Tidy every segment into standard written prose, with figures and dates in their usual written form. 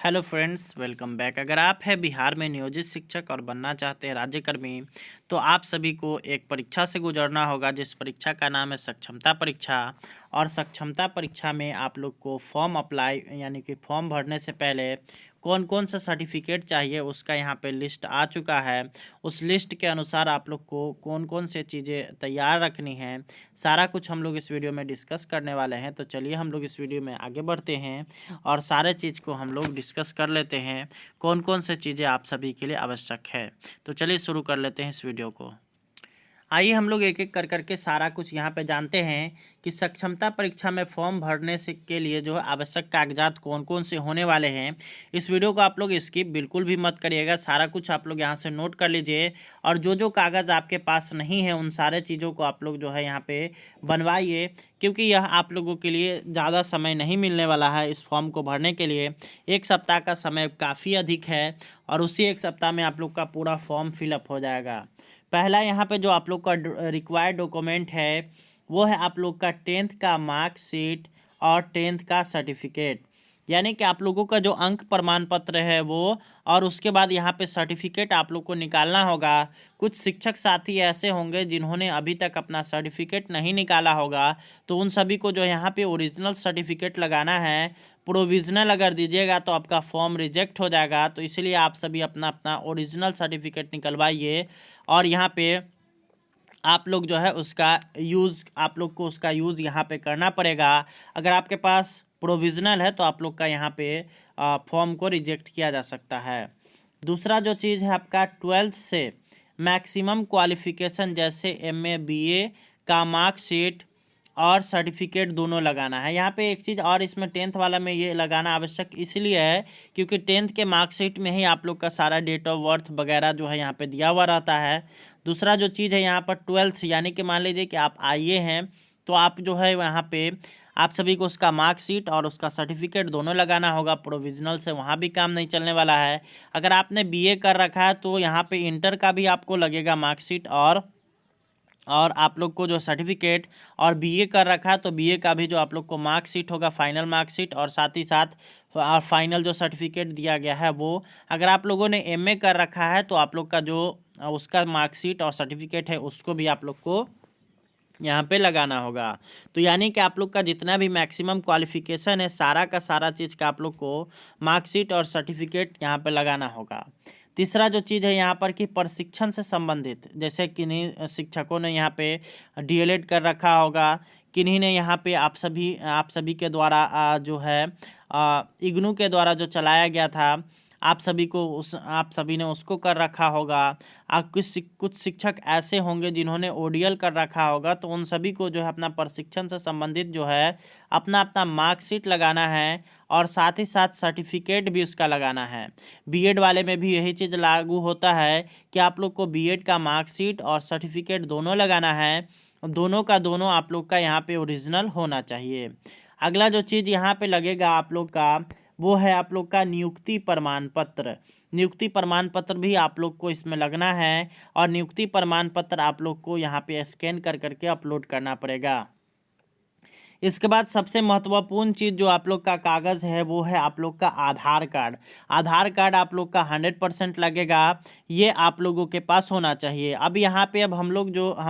Hello friends, welcome back. अगर आप हैं बिहार में नियोजित शिक्षक और बनना चाहते हैं राज्यकर्मी, तो आप सभी को एक परीक्षा से गुजरना होगा जिस परीक्षा का नाम है सक्षमता परीक्षा। और सक्षमता परीक्षा में आप लोग को फॉर्म अप्लाई यानी कि फॉर्म भरने से पहले कौन कौन सा सर्टिफिकेट चाहिए उसका यहाँ पे लिस्ट आ चुका है। उस लिस्ट के अनुसार आप लोग को कौन कौन से चीज़ें तैयार रखनी हैं, सारा कुछ हम लोग इस वीडियो में डिस्कस करने वाले हैं। तो चलिए हम लोग इस वीडियो में आगे बढ़ते हैं और सारे चीज़ को हम लोग डिस्कस कर लेते हैं, कौन कौन से चीज़ें आप सभी के लिए आवश्यक है। तो चलिए शुरू कर लेते हैं इस वीडियो को। आइए हम लोग एक एक कर करके सारा कुछ यहाँ पे जानते हैं कि सक्षमता परीक्षा में फॉर्म भरने से के लिए जो है आवश्यक कागजात कौन कौन से होने वाले हैं। इस वीडियो को आप लोग स्किप बिल्कुल भी मत करिएगा, सारा कुछ आप लोग यहाँ से नोट कर लीजिए। और जो कागज़ आपके पास नहीं है उन सारे चीज़ों को आप लोग जो है यहाँ पे बनवाइए, क्योंकि यह आप लोगों के लिए ज़्यादा समय नहीं मिलने वाला है इस फॉर्म को भरने के लिए। एक सप्ताह का समय काफ़ी अधिक है और उसी एक सप्ताह में आप लोग का पूरा फॉर्म फिलअप हो जाएगा। पहला यहाँ पे जो आप लोग का रिक्वायर्ड डॉक्यूमेंट है वो है आप लोग का 10th का मार्कशीट और 10th का सर्टिफिकेट, यानी कि आप लोगों का जो अंक प्रमाण पत्र है वो, और उसके बाद यहाँ पे सर्टिफिकेट आप लोग को निकालना होगा। कुछ शिक्षक साथी ऐसे होंगे जिन्होंने अभी तक अपना सर्टिफिकेट नहीं निकाला होगा, तो उन सभी को जो यहाँ पे ओरिजिनल सर्टिफिकेट लगाना है। प्रोविज़नल अगर दीजिएगा तो आपका फॉर्म रिजेक्ट हो जाएगा, तो इसलिए आप सभी अपना अपना ओरिजिनल सर्टिफिकेट निकलवाइए। और यहाँ पे आप लोग जो है उसका यूज़ आप लोग को उसका यूज़ यहाँ पे करना पड़ेगा। अगर आपके पास प्रोविज़नल है तो आप लोग का यहाँ पे फॉर्म को रिजेक्ट किया जा सकता है। दूसरा जो चीज़ है आपका 12th से मैक्सिमम क्वालिफ़िकेशन जैसे एमए बीए का मार्कशीट और सर्टिफिकेट दोनों लगाना है। यहाँ पे एक चीज़ और इसमें 10th वाला में ये लगाना आवश्यक इसलिए है क्योंकि 10th के मार्कशीट में ही आप लोग का सारा डेट ऑफ बर्थ वगैरह जो है यहाँ पे दिया हुआ रहता है। दूसरा जो चीज़ है यहाँ पर 12th, यानी कि मान लीजिए कि आप आईए हैं तो आप जो है यहाँ पे आप सभी को उसका मार्कशीट और उसका सर्टिफिकेट दोनों लगाना होगा। प्रोविज़नल से वहाँ भी काम नहीं चलने वाला है। अगर आपने बीए कर रखा है तो यहाँ पे इंटर का भी आपको लगेगा मार्कशीट और आप लोग को जो सर्टिफिकेट, और बीए कर रखा है तो बीए का भी जो आप लोग को मार्कशीट होगा, फाइनल मार्कशीट, और साथ ही साथ फाइनल जो सर्टिफिकेट दिया गया है वो। अगर आप लोगों ने एमए कर रखा है तो आप लोग का जो उसका मार्कशीट और सर्टिफिकेट है उसको भी आप लोग को यहाँ पे लगाना होगा। तो यानी कि आप लोग का जितना भी मैक्सिमम क्वालिफिकेशन है सारा का सारा चीज़ का आप लोग को मार्कशीट और सर्टिफिकेट यहाँ पे लगाना होगा। तीसरा जो चीज़ है यहाँ पर कि प्रशिक्षण से संबंधित, जैसे किन्हीं शिक्षकों ने यहाँ पे डीएलएड कर रखा होगा, किन्हीं ने यहाँ पे आप सभी के द्वारा जो है इग्नू के द्वारा जो चलाया गया था, आप सभी ने उसको कर रखा होगा। कुछ शिक्षक ऐसे होंगे जिन्होंने ओडीएल कर रखा होगा, तो उन सभी को जो है अपना प्रशिक्षण से संबंधित जो है अपना अपना मार्कशीट लगाना है और साथ ही साथ सर्टिफिकेट भी उसका लगाना है। बीएड वाले में भी यही चीज़ लागू होता है कि आप लोग को बीएड का मार्कशीट और सर्टिफिकेट दोनों लगाना है। दोनों का दोनों आप लोग का यहाँ पे ओरिजिनल होना चाहिए। अगला जो चीज़ यहाँ पे लगेगा आप लोग का वो है आप लोग का नियुक्ति प्रमाण पत्र। नियुक्ति प्रमाण पत्र भी आप लोग को इसमें लगना है और नियुक्ति प्रमाण पत्र आप लोग को यहाँ पे स्कैन कर करके अपलोड करना पड़ेगा। इसके बाद सबसे महत्वपूर्ण चीज़ जो आप लोग का कागज़ है वो है आप लोग का आधार कार्ड। आधार कार्ड आप लोग का 100% लगेगा, ये आप लोगों के पास होना चाहिए। अब यहाँ पे अब हम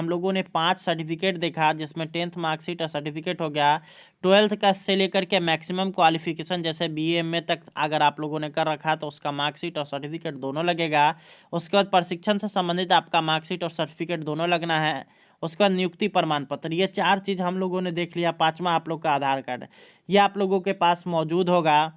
लोगों ने 5 सर्टिफिकेट देखा जिसमें 10th मार्कशीट और सर्टिफिकेट हो गया। 12th का से लेकर के मैक्सिमम क्वालिफिकेशन जैसे बीए एमए तक अगर आप लोगों ने कर रखा तो उसका मार्कशीट और सर्टिफिकेट दोनों लगेगा। उसके बाद प्रशिक्षण से संबंधित आपका मार्कशीट और सर्टिफिकेट दोनों लगना है। उसके बाद नियुक्ति प्रमाण पत्र, ये 4 चीज़ हम लोगों ने देख लिया। 5वां आप लोग का आधार कार्ड, ये आप लोगों के पास मौजूद होगा।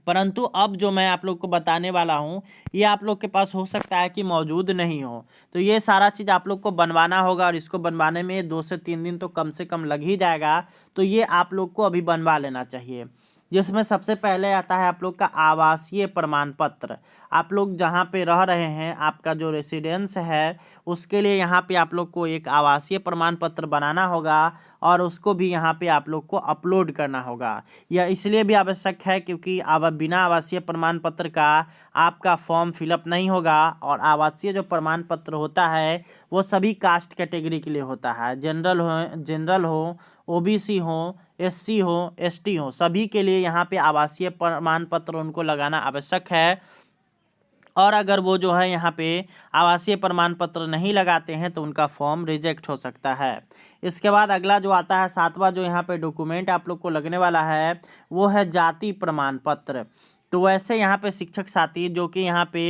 परंतु अब जो मैं आप लोग को बताने वाला हूँ ये आप लोग के पास हो सकता है कि मौजूद नहीं हो, तो ये सारा चीज़ आप लोग को बनवाना होगा और इसको बनवाने में 2 से 3 दिन तो कम से कम लग ही जाएगा। तो ये आप लोग को अभी बनवा लेना चाहिए, जिसमें सबसे पहले आता है आप लोग का आवासीय प्रमाण पत्र। आप लोग जहाँ पे रह रहे हैं, आपका जो रेसिडेंस है उसके लिए यहाँ पे आप लोग को एक आवासीय प्रमाण पत्र बनाना होगा और उसको भी यहाँ पे आप लोग को अपलोड करना होगा। यह इसलिए भी आवश्यक है क्योंकि अब बिना आवासीय प्रमाण पत्र का आपका फॉर्म फिलअप नहीं होगा। और आवासीय जो प्रमाण पत्र होता है वो सभी कास्ट कैटेगरी के लिए होता है, जनरल हो, ओबीसी हो SC हो, ST हो, सभी के लिए यहाँ पे आवासीय प्रमाण पत्र उनको लगाना आवश्यक है। और अगर वो जो है यहाँ पे आवासीय प्रमाण पत्र नहीं लगाते हैं तो उनका फॉर्म रिजेक्ट हो सकता है। इसके बाद अगला जो आता है 7वां जो यहाँ पे डॉक्यूमेंट आप लोग को लगने वाला है वो है जाति प्रमाण पत्र। तो वैसे यहाँ पे शिक्षक साथी जो कि यहाँ पे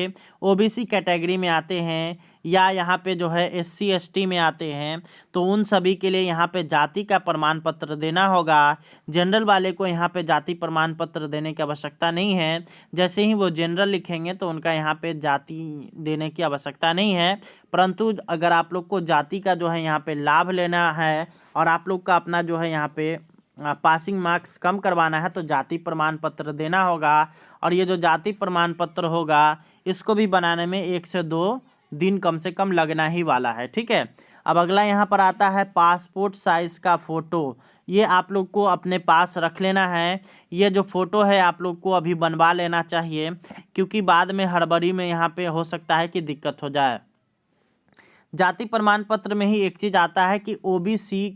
OBC कैटेगरी में आते हैं या यहाँ पे जो है SC ST में आते हैं तो उन सभी के लिए यहाँ पे जाति का प्रमाण पत्र देना होगा। जनरल वाले को यहाँ पे जाति प्रमाण पत्र देने की आवश्यकता नहीं है। जैसे ही वो जनरल लिखेंगे तो उनका यहाँ पे जाति देने की आवश्यकता नहीं है। परंतु अगर आप लोग को जाति का जो है यहाँ पे लाभ लेना है और आप लोग का अपना जो है यहाँ पे पासिंग मार्क्स कम करवाना है तो जाति प्रमाण पत्र देना होगा। और ये जो जाति प्रमाण पत्र होगा इसको भी बनाने में 1 से 2 दिन कम से कम लगना ही वाला है, ठीक है। अब अगला यहाँ पर आता है पासपोर्ट साइज़ का फ़ोटो। ये आप लोग को अपने पास रख लेना है। ये जो फ़ोटो है आप लोग को अभी बनवा लेना चाहिए क्योंकि बाद में हड़बड़ी में यहाँ पे हो सकता है कि दिक्कत हो जाए। जाति प्रमाण पत्र में ही एक चीज़ आता है कि OBC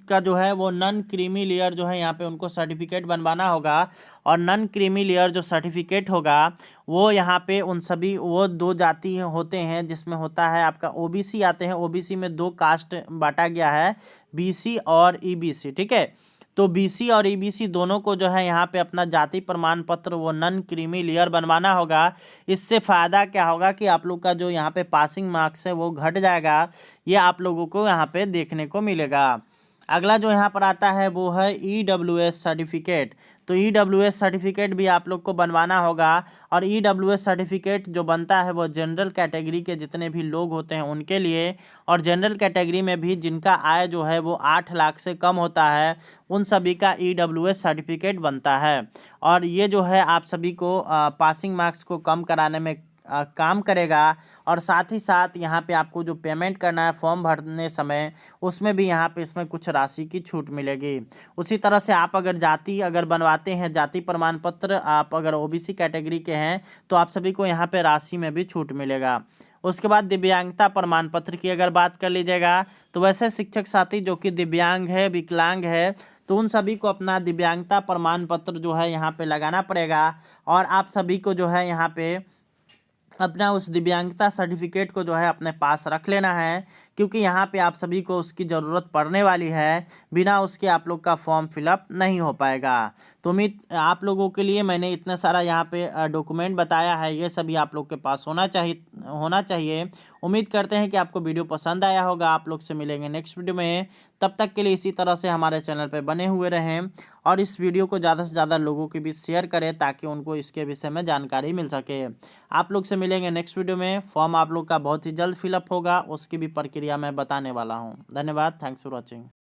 का जो है वो नॉन क्रीमी लेयर जो है यहाँ पे उनको सर्टिफिकेट बनवाना होगा। और नॉन क्रीमी लेयर जो सर्टिफिकेट होगा वो यहाँ पे उन सभी वो 2 जाति होते हैं जिसमें होता है आपका OBC आते हैं। OBC में 2 कास्ट बांटा गया है, BC और EBC, ठीक है। तो BC और EBC दोनों को जो है यहाँ पे अपना जाति प्रमाण पत्र वो नॉन क्रीमी लेयर बनवाना होगा। इससे फ़ायदा क्या होगा कि आप लोग का जो यहाँ पे पासिंग मार्क्स है वो घट जाएगा। ये आप लोगों को यहाँ पे देखने को मिलेगा। अगला जो यहाँ पर आता है वो है EWS सर्टिफिकेट। तो EWS सर्टिफिकेट भी आप लोग को बनवाना होगा। और EWS सर्टिफिकेट जो बनता है वो जनरल कैटेगरी के जितने भी लोग होते हैं उनके लिए, और जनरल कैटेगरी में भी जिनका आय जो है वो 8 लाख से कम होता है उन सभी का EWS सर्टिफिकेट बनता है। और ये जो है आप सभी को पासिंग मार्क्स को कम कराने में काम करेगा। और साथ ही साथ यहाँ पे आपको जो पेमेंट करना है फॉर्म भरने समय उसमें भी यहाँ पे इसमें कुछ राशि की छूट मिलेगी। उसी तरह से आप अगर जाति अगर बनवाते हैं जाति प्रमाण पत्र, आप अगर OBC कैटेगरी के हैं तो आप सभी को यहाँ पे राशि में भी छूट मिलेगा। उसके बाद दिव्यांगता प्रमाण पत्र की अगर बात कर लीजिएगा तो वैसे शिक्षक साथी जो कि दिव्यांग है, विकलांग है, तो उन सभी को अपना दिव्यांगता प्रमाण पत्र जो है यहाँ पे लगाना पड़ेगा। और आप सभी को जो है यहाँ पे अपना उस दिव्यांगता सर्टिफिकेट को जो है अपने पास रख लेना है क्योंकि यहाँ पे आप सभी को उसकी ज़रूरत पड़ने वाली है। बिना उसके आप लोग का फॉर्म फिलअप नहीं हो पाएगा। तो उम्मीद आप लोगों के लिए मैंने इतना सारा यहाँ पे डॉक्यूमेंट बताया है, ये सभी आप लोग के पास होना चाहिए। उम्मीद करते हैं कि आपको वीडियो पसंद आया होगा। आप लोग से मिलेंगे नेक्स्ट वीडियो में। तब तक के लिए इसी तरह से हमारे चैनल पर बने हुए रहें और इस वीडियो को ज़्यादा से ज़्यादा लोगों के बीच शेयर करें ताकि उनको इसके विषय में जानकारी मिल सके। आप लोग से मिलेंगे नेक्स्ट वीडियो में। फॉर्म आप लोग का बहुत ही जल्द फिलअप होगा, उसकी भी प्रक्रिया मैं बताने वाला हूँ। धन्यवाद। Thanks for watching.